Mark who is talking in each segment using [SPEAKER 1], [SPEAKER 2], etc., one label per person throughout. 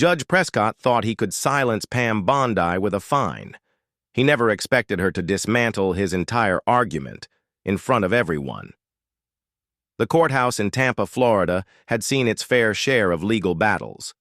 [SPEAKER 1] Judge Prescott thought he could silence Pam Bondi with a fine. He never expected her to dismantle his entire argument in front of everyone. The courthouse in Tampa, Florida, had seen its fair share of legal battles.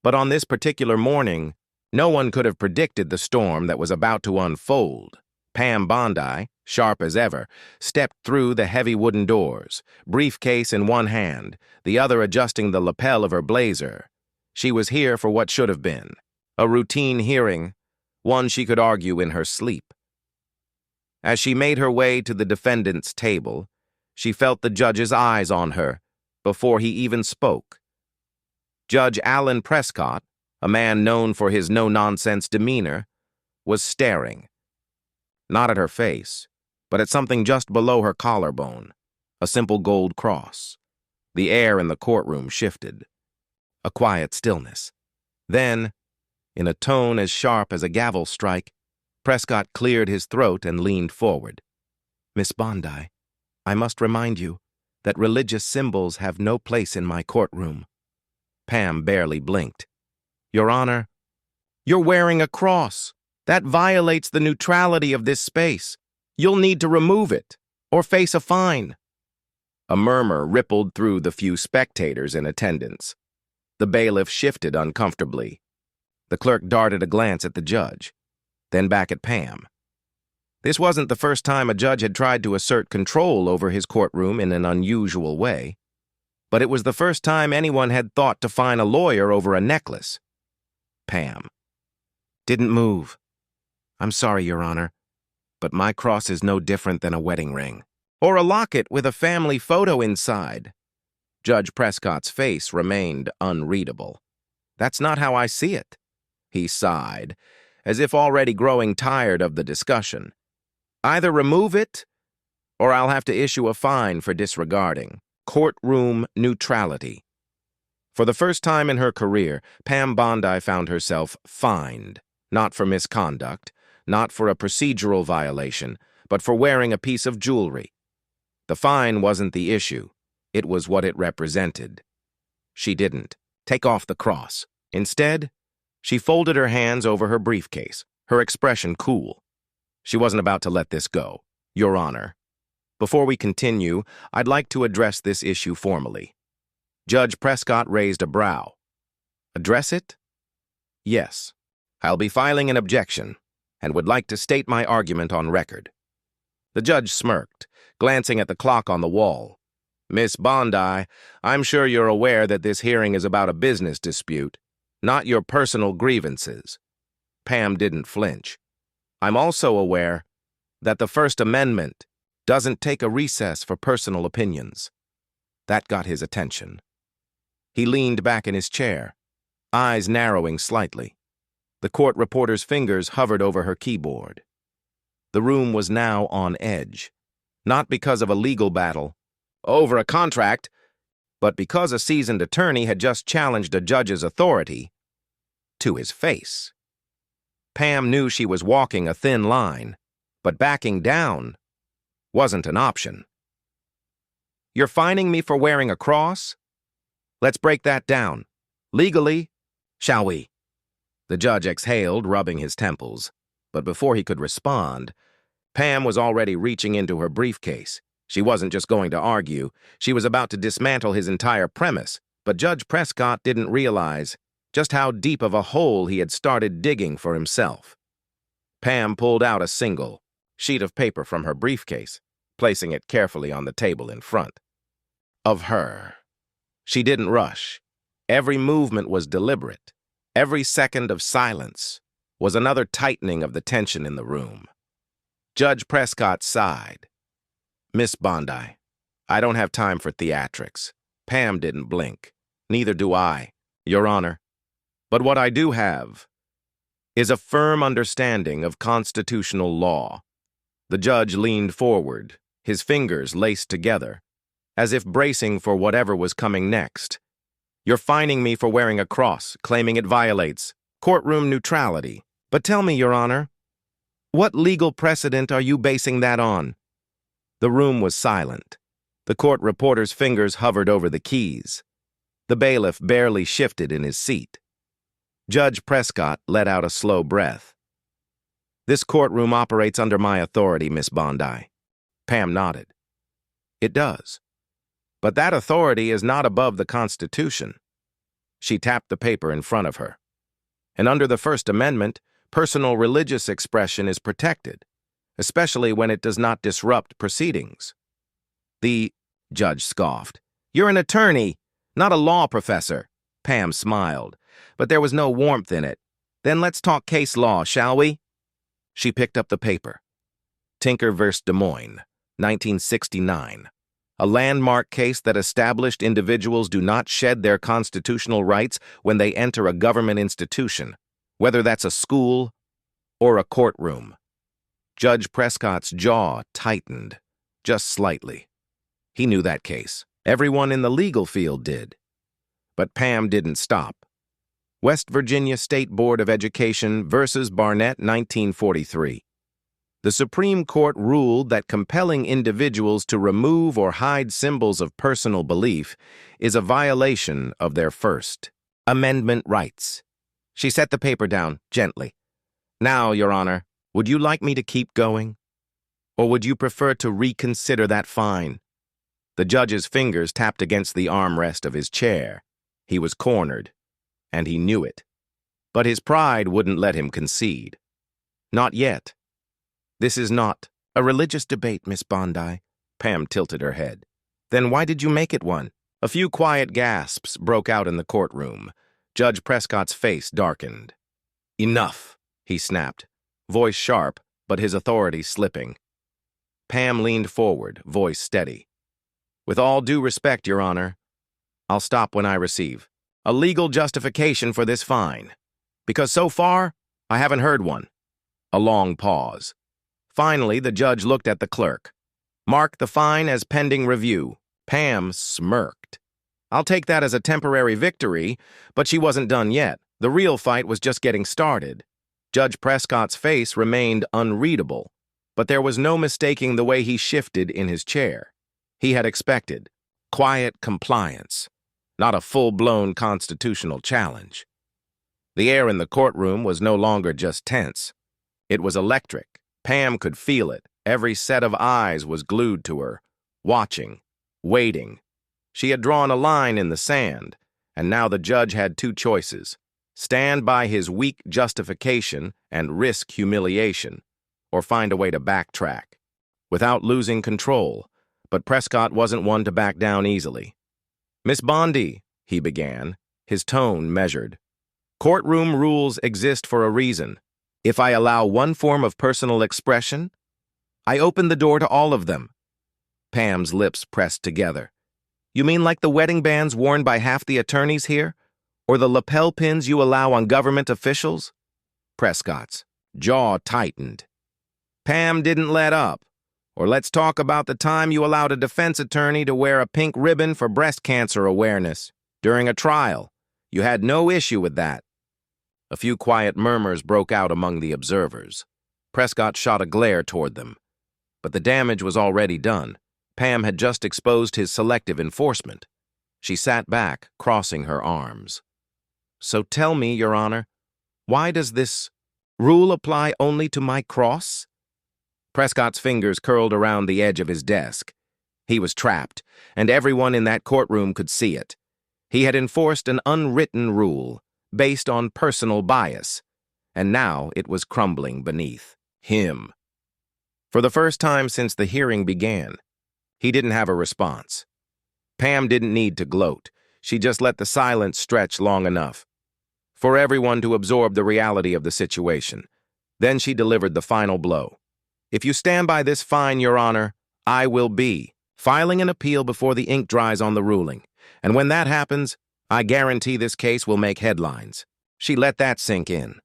[SPEAKER 1] But on this particular morning, no one could have predicted the storm that was about to unfold. Pam Bondi, sharp as ever, stepped through the heavy wooden doors, briefcase in one hand, the other adjusting the lapel of her blazer. She was here for what should have been a routine hearing, one she could argue in her sleep. As she made her way to the defendant's table, she felt the judge's eyes on her before he even spoke. Judge Alan Prescott, a man known for his no-nonsense demeanor, was staring. Not at her face, but at something just below her collarbone, a simple gold cross. The air in the courtroom shifted. A quiet stillness. Then, in a tone as sharp as a gavel strike, Prescott cleared his throat and leaned forward. "Miss Bondi, I must remind you that religious symbols have no place in my courtroom." Pam barely blinked. "Your Honor, you're wearing a cross. That violates the neutrality of this space. You'll need to remove it, or face a fine." A murmur rippled through the few spectators in attendance. The bailiff shifted uncomfortably. The clerk darted a glance at the judge, then back at Pam. This wasn't the first time a judge had tried to assert control over his courtroom in an unusual way, but it was the first time anyone had thought to fine a lawyer over a necklace. Pam didn't move. "I'm sorry, Your Honor, but my cross is no different than a wedding ring. Or a locket with a family photo inside." Judge Prescott's face remained unreadable. "That's not how I see it." He sighed, as if already growing tired of the discussion. "Either remove it, or I'll have to issue a fine for disregarding courtroom neutrality." For the first time in her career, Pam Bondi found herself fined, not for misconduct, not for a procedural violation, but for wearing a piece of jewelry. The fine wasn't the issue. It was what it represented. She didn't take off the cross. Instead, she folded her hands over her briefcase, her expression cool. She wasn't about to let this go. "Your Honor, before we continue, I'd like to address this issue formally." Judge Prescott raised a brow. "Address it?" "Yes. I'll be filing an objection, and would like to state my argument on record." The judge smirked, glancing at the clock on the wall. "Miss Bondi, I'm sure you're aware that this hearing is about a business dispute, not your personal grievances." Pam didn't flinch. "I'm also aware that the First Amendment doesn't take a recess for personal opinions." That got his attention. He leaned back in his chair, eyes narrowing slightly. The court reporter's fingers hovered over her keyboard. The room was now on edge, not because of a legal battle over a contract, but because a seasoned attorney had just challenged a judge's authority to his face. Pam knew she was walking a thin line, but backing down wasn't an option. "You're fining me for wearing a cross? Let's break that down. Legally, shall we?" The judge exhaled, rubbing his temples, but before he could respond, Pam was already reaching into her briefcase. She wasn't just going to argue, she was about to dismantle his entire premise, but Judge Prescott didn't realize just how deep of a hole he had started digging for himself. Pam pulled out a single sheet of paper from her briefcase, placing it carefully on the table in front of her. She didn't rush. Every movement was deliberate. Every second of silence was another tightening of the tension in the room. Judge Prescott sighed. "Miss Bondi, I don't have time for theatrics." Pam didn't blink. "Neither do I, Your Honor. But what I do have is a firm understanding of constitutional law." The judge leaned forward, his fingers laced together, as if bracing for whatever was coming next. "You're fining me for wearing a cross, claiming it violates courtroom neutrality. But tell me, Your Honor, what legal precedent are you basing that on?" The room was silent. The court reporter's fingers hovered over the keys. The bailiff barely shifted in his seat. Judge Prescott let out a slow breath. "This courtroom operates under my authority, Miss Bondi." Pam nodded. "It does. But that authority is not above the Constitution." She tapped the paper in front of her. "And under the First Amendment, personal religious expression is protected, especially when it does not disrupt proceedings." The judge scoffed. "You're an attorney, not a law professor." Pam smiled, but there was no warmth in it. "Then let's talk case law, shall we?" She picked up the paper. Tinker v. Des Moines, 1969. A landmark case that established individuals do not shed their constitutional rights when they enter a government institution, whether that's a school or a courtroom. Judge Prescott's jaw tightened, just slightly. He knew that case. Everyone in the legal field did. But Pam didn't stop. West Virginia State Board of Education versus Barnett, 1943. The Supreme Court ruled that compelling individuals to remove or hide symbols of personal belief is a violation of their First Amendment rights. She set the paper down gently. "Now, Your Honor, would you like me to keep going? Or would you prefer to reconsider that fine?" The judge's fingers tapped against the armrest of his chair. He was cornered, and he knew it. But his pride wouldn't let him concede. Not yet. "This is not a religious debate, Miss Bondi." Pam tilted her head. "Then why did you make it one?" A few quiet gasps broke out in the courtroom. Judge Prescott's face darkened. "Enough," he snapped, voice sharp, but his authority slipping. Pam leaned forward, voice steady. "With all due respect, Your Honor, I'll stop when I receive a legal justification for this fine, because so far, I haven't heard one." A long pause. Finally, the judge looked at the clerk. "Mark the fine as pending review." Pam smirked. "I'll take that as a temporary victory," but she wasn't done yet. The real fight was just getting started. Judge Prescott's face remained unreadable, but there was no mistaking the way he shifted in his chair. He had expected quiet compliance, not a full-blown constitutional challenge. The air in the courtroom was no longer just tense. It was electric. Pam could feel it. Every set of eyes was glued to her, watching, waiting. She had drawn a line in the sand, and now the judge had two choices: stand by his weak justification and risk humiliation, or find a way to backtrack, without losing control. But Prescott wasn't one to back down easily. "Miss Bondi," he began, his tone measured. "Courtroom rules exist for a reason. If I allow one form of personal expression, I open the door to all of them." Pam's lips pressed together. "You mean like the wedding bands worn by half the attorneys here? Or the lapel pins you allow on government officials?" Prescott's jaw tightened. "Pam didn't let up. Or let's talk about the time you allowed a defense attorney to wear a pink ribbon for breast cancer awareness during a trial. You had no issue with that." A few quiet murmurs broke out among the observers. Prescott shot a glare toward them. But the damage was already done. Pam had just exposed his selective enforcement. She sat back, crossing her arms. "So tell me, Your Honor, why does this rule apply only to my cross?" Prescott's fingers curled around the edge of his desk. He was trapped, and everyone in that courtroom could see it. He had enforced an unwritten rule, based on personal bias, and now it was crumbling beneath him. For the first time since the hearing began, he didn't have a response. Pam didn't need to gloat. She just let the silence stretch long enough for everyone to absorb the reality of the situation. Then she delivered the final blow. "If you stand by this fine, Your Honor, I will be filing an appeal before the ink dries on the ruling. And when that happens, I guarantee this case will make headlines." She let that sink in.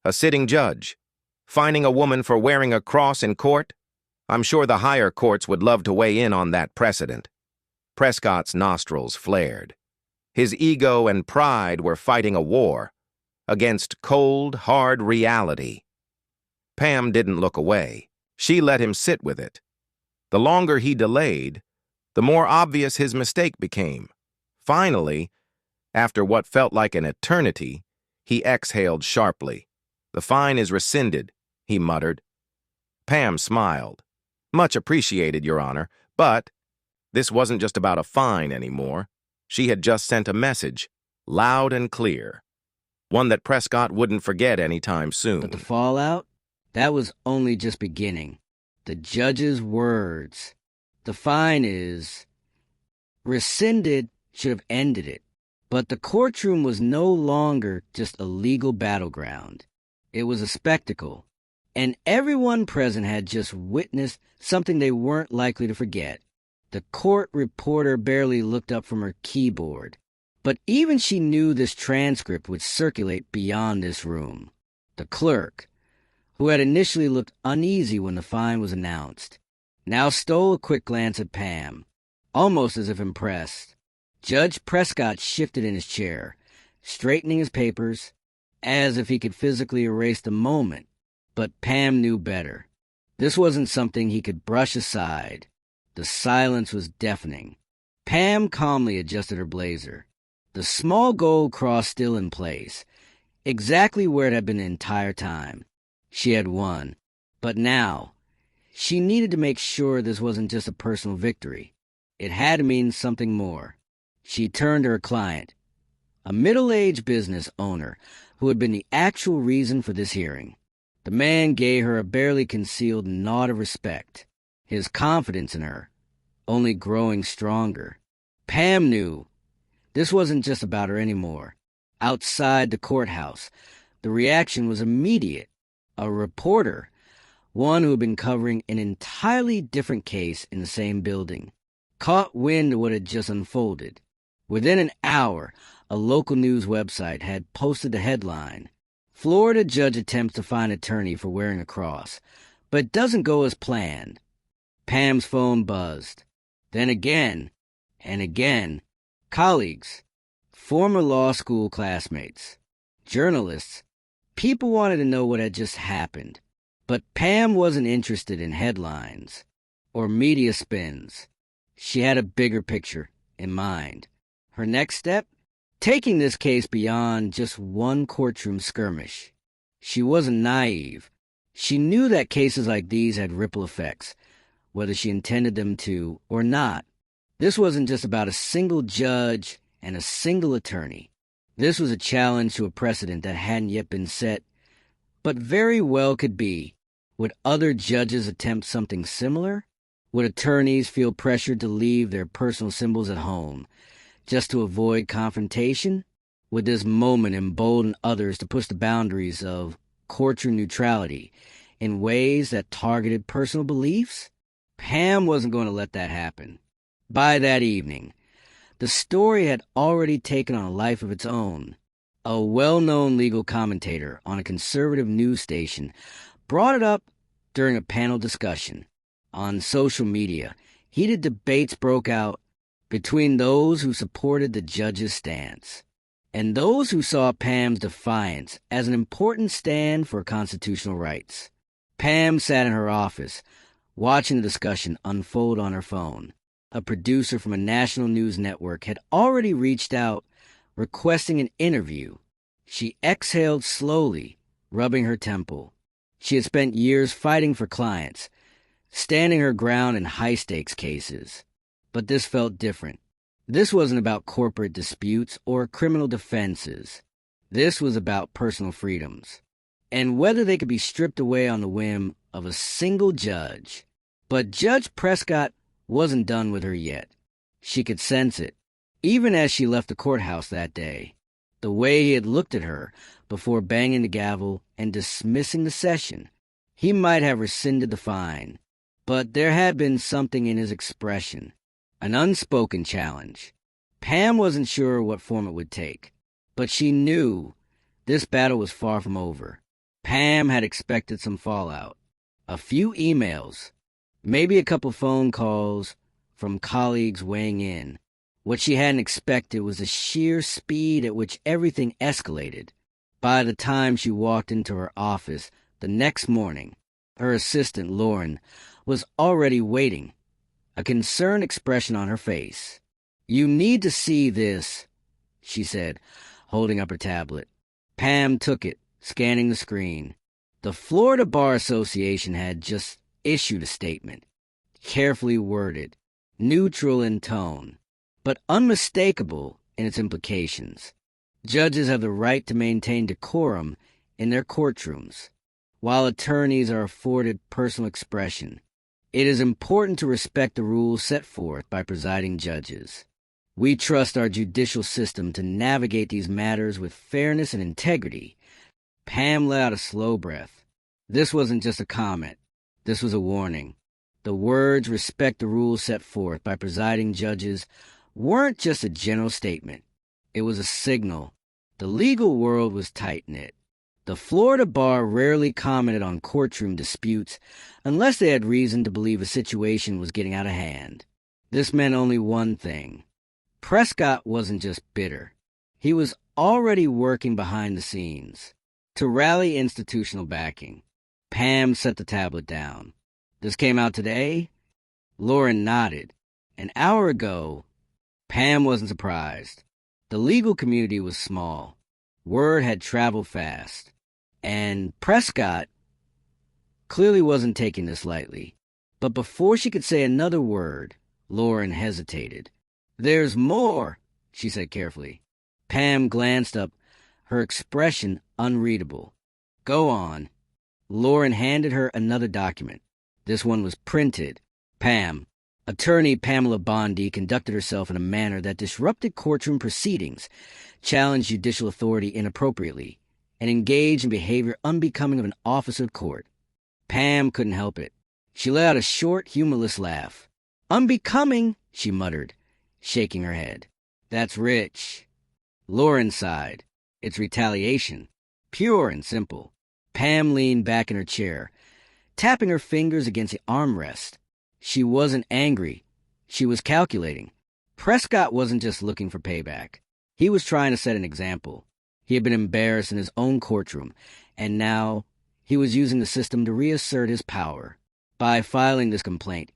[SPEAKER 1] A sitting judge, fining a woman for wearing a cross in court? I'm sure the higher courts would love to weigh in on that precedent. Prescott's nostrils flared. His ego and pride were fighting a war against cold, hard reality. Pam didn't look away. She let him sit with it. The longer he delayed, the more obvious his mistake became. Finally, after what felt like an eternity, He exhaled sharply. "The fine is rescinded," he muttered. Pam smiled. "Much appreciated, Your Honor, but this wasn't just about a fine anymore. She had just sent a message, loud and clear, one that Prescott wouldn't forget anytime soon."
[SPEAKER 2] But the fallout? That was only just beginning. The judge's words. The fine is rescinded should have ended it. But the courtroom was no longer just a legal battleground. It was a spectacle. And everyone present had just witnessed something they weren't likely to forget. The court reporter barely looked up from her keyboard. But even she knew this transcript would circulate beyond this room. The clerk, who had initially looked uneasy when the fine was announced, now stole a quick glance at Pam, almost as if impressed. Judge Prescott shifted in his chair, straightening his papers, as if he could physically erase the moment. But Pam knew better. This wasn't something he could brush aside. The silence was deafening. Pam calmly adjusted her blazer. The small gold cross still in place, exactly where it had been the entire time. She had won. But now, she needed to make sure this wasn't just a personal victory. It had to mean something more. She turned to her client, a middle-aged business owner who had been the actual reason for this hearing. The man gave her a barely concealed nod of respect, his confidence in her only growing stronger. Pam knew this wasn't just about her anymore. Outside the courthouse, the reaction was immediate. A reporter, one who had been covering an entirely different case in the same building, caught wind of what had just unfolded. Within an hour, a local news website had posted the headline, "Florida judge attempts to fine attorney for wearing a cross, but doesn't go as planned." Pam's phone buzzed. Then again, and again. Colleagues, former law school classmates, journalists, people wanted to know what had just happened. But Pam wasn't interested in headlines or media spins. She had a bigger picture in mind. Her next step? Taking this case beyond just one courtroom skirmish. She wasn't naive. She knew that cases like these had ripple effects, whether she intended them to or not. This wasn't just about a single judge and a single attorney. This was a challenge to a precedent that hadn't yet been set, but very well could be. Would other judges attempt something similar? Would attorneys feel pressured to leave their personal symbols at home, just to avoid confrontation? Would this moment embolden others to push the boundaries of courtroom neutrality in ways that targeted personal beliefs? Pam wasn't going to let that happen. By that evening, the story had already taken on a life of its own. A well-known legal commentator on a conservative news station brought it up during a panel discussion. On social media, heated debates broke out between those who supported the judge's stance and those who saw Pam's defiance as an important stand for constitutional rights. Pam sat in her office, watching the discussion unfold on her phone. A producer from a national news network had already reached out, requesting an interview. She exhaled slowly, rubbing her temple. She had spent years fighting for clients, standing her ground in high-stakes cases. But this felt different. This wasn't about corporate disputes or criminal defenses. This was about personal freedoms, and whether they could be stripped away on the whim of a single judge. But Judge Prescott wasn't done with her yet. She could sense it, even as she left the courthouse that day. The way he had looked at her before banging the gavel and dismissing the session. He might have rescinded the fine, but there had been something in his expression, an unspoken challenge. Pam wasn't sure what form it would take, but she knew this battle was far from over. Pam had expected some fallout, a few emails, maybe a couple phone calls from colleagues weighing in. What she hadn't expected was the sheer speed at which everything escalated. By the time she walked into her office the next morning, her assistant, Lauren, was already waiting, a concerned expression on her face. "You need to see this," she said, holding up her tablet. Pam took it, scanning the screen. The Florida Bar Association had just issued a statement, carefully worded, neutral in tone, but unmistakable in its implications. Judges have the right to maintain decorum in their courtrooms, while attorneys are afforded personal expression. It is important to respect the rules set forth by presiding judges. We trust our judicial system to navigate these matters with fairness and integrity. Pam let out a slow breath. This wasn't just a comment. This was a warning. The words "respect the rules set forth by presiding judges" weren't just a general statement. It was a signal. The legal world was tight-knit. The Florida bar rarely commented on courtroom disputes unless they had reason to believe a situation was getting out of hand. This meant only one thing. Prescott wasn't just bitter. He was already working behind the scenes to rally institutional backing. Pam set the tablet down. This came out today? Lauren nodded. An hour ago. Pam wasn't surprised. The legal community was small. Word had traveled fast. And Prescott clearly wasn't taking this lightly. But before she could say another word, Lauren hesitated. "There's more," she said carefully. Pam glanced up, her expression unreadable. "Go on." Lauren handed her another document. This one was printed. Pam. Attorney Pamela Bondi conducted herself in a manner that disrupted courtroom proceedings, challenged judicial authority inappropriately, and engaged in behavior unbecoming of an officer of court. Pam couldn't help it. She let out a short, humorless laugh. "Unbecoming," she muttered, shaking her head. "That's rich." Lauren sighed. "It's retaliation. Pure and simple." Pam leaned back in her chair, tapping her fingers against the armrest. She wasn't angry. She was calculating. Prescott wasn't just looking for payback. He was trying to set an example. He had been embarrassed in his own courtroom, and now he was using the system to reassert his power. By filing this complaint,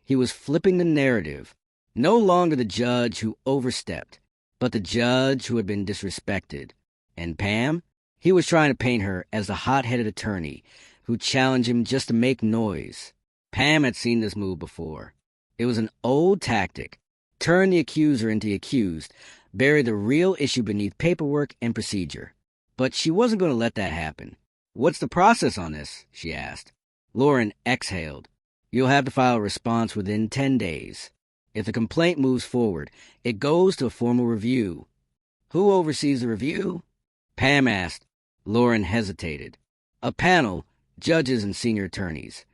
[SPEAKER 2] he was flipping the narrative. No longer the judge who overstepped, but the judge who had been disrespected. And Pam? He was trying to paint her as the hot-headed attorney who challenged him just to make noise. Pam had seen this move before. It was an old tactic. Turn the accuser into the accused, bury the real issue beneath paperwork and procedure. But she wasn't going to let that happen. "What's the process on this?" she asked. Lauren exhaled. "You'll have to file a response within 10 days. If the complaint moves forward, it goes to a formal review." "Who oversees the review?" Pam asked. Lauren hesitated. "A panel, judges and senior attorneys."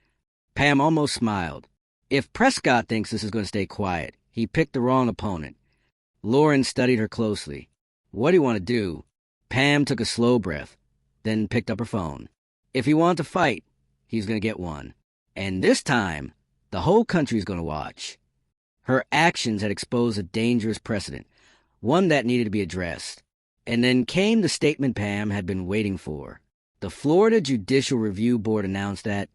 [SPEAKER 2] Pam almost smiled. If Prescott thinks this is going to stay quiet, he picked the wrong opponent. Lauren studied her closely. "What do you want to do?" Pam took a slow breath, then picked up her phone. "If he wants to fight, he's going to get one. And this time, the whole country's going to watch." Her actions had exposed a dangerous precedent, one that needed to be addressed. And then came the statement Pam had been waiting for. The Florida Judicial Review Board announced that,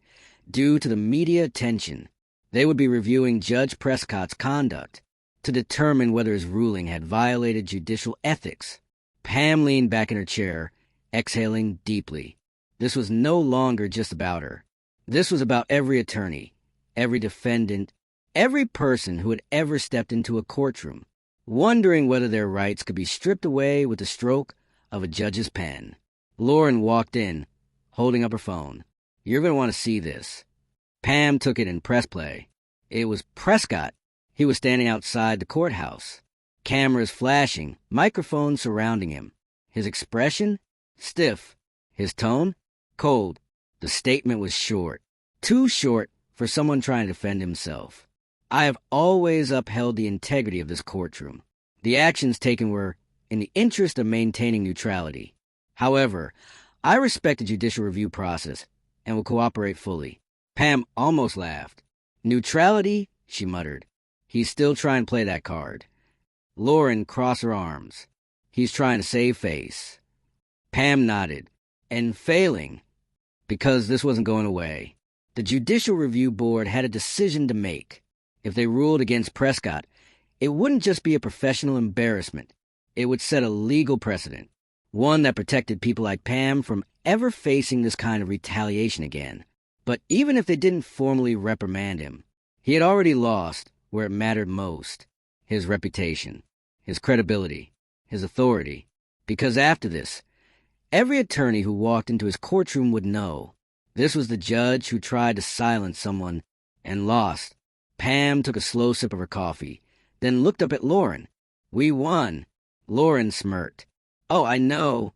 [SPEAKER 2] due to the media attention, they would be reviewing Judge Prescott's conduct to determine whether his ruling had violated judicial ethics. Pam leaned back in her chair, exhaling deeply. This was no longer just about her. This was about every attorney, every defendant, every person who had ever stepped into a courtroom, wondering whether their rights could be stripped away with the stroke of a judge's pen. Lauren walked in, holding up her phone. "You're going to want to see this." Pam took it and pressed play. It was Prescott. He was standing outside the courthouse. Cameras flashing, microphones surrounding him. His expression? Stiff. His tone? Cold. The statement was short. Too short for someone trying to defend himself. "I have always upheld the integrity of this courtroom. The actions taken were in the interest of maintaining neutrality. However, I respect the judicial review process and will cooperate fully." Pam almost laughed. "Neutrality?" she muttered. "He's still trying to play that card." Lauren crossed her arms. "He's trying to save face." Pam nodded. "And failing, because this wasn't going away." The Judicial Review Board had a decision to make. If they ruled against Prescott, it wouldn't just be a professional embarrassment. It would set a legal precedent. One that protected people like Pam from ever facing this kind of retaliation again. But even if they didn't formally reprimand him, he had already lost where it mattered most: his reputation, his credibility, his authority. Because after this, every attorney who walked into his courtroom would know this was the judge who tried to silence someone and lost. Pam took a slow sip of her coffee, then looked up at Lauren. "We won." Lauren smirked. "Oh, I know."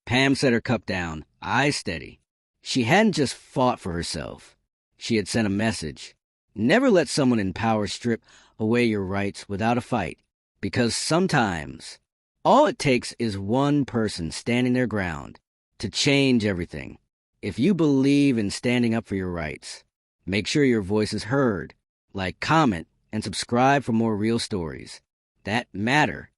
[SPEAKER 2] Pam set her cup down, eyes steady. She hadn't just fought for herself. She had sent a message. Never let someone in power strip away your rights without a fight, because sometimes all it takes is one person standing their ground to change everything. If you believe in standing up for your rights, make sure your voice is heard. Like, comment, and subscribe for more real stories that matter.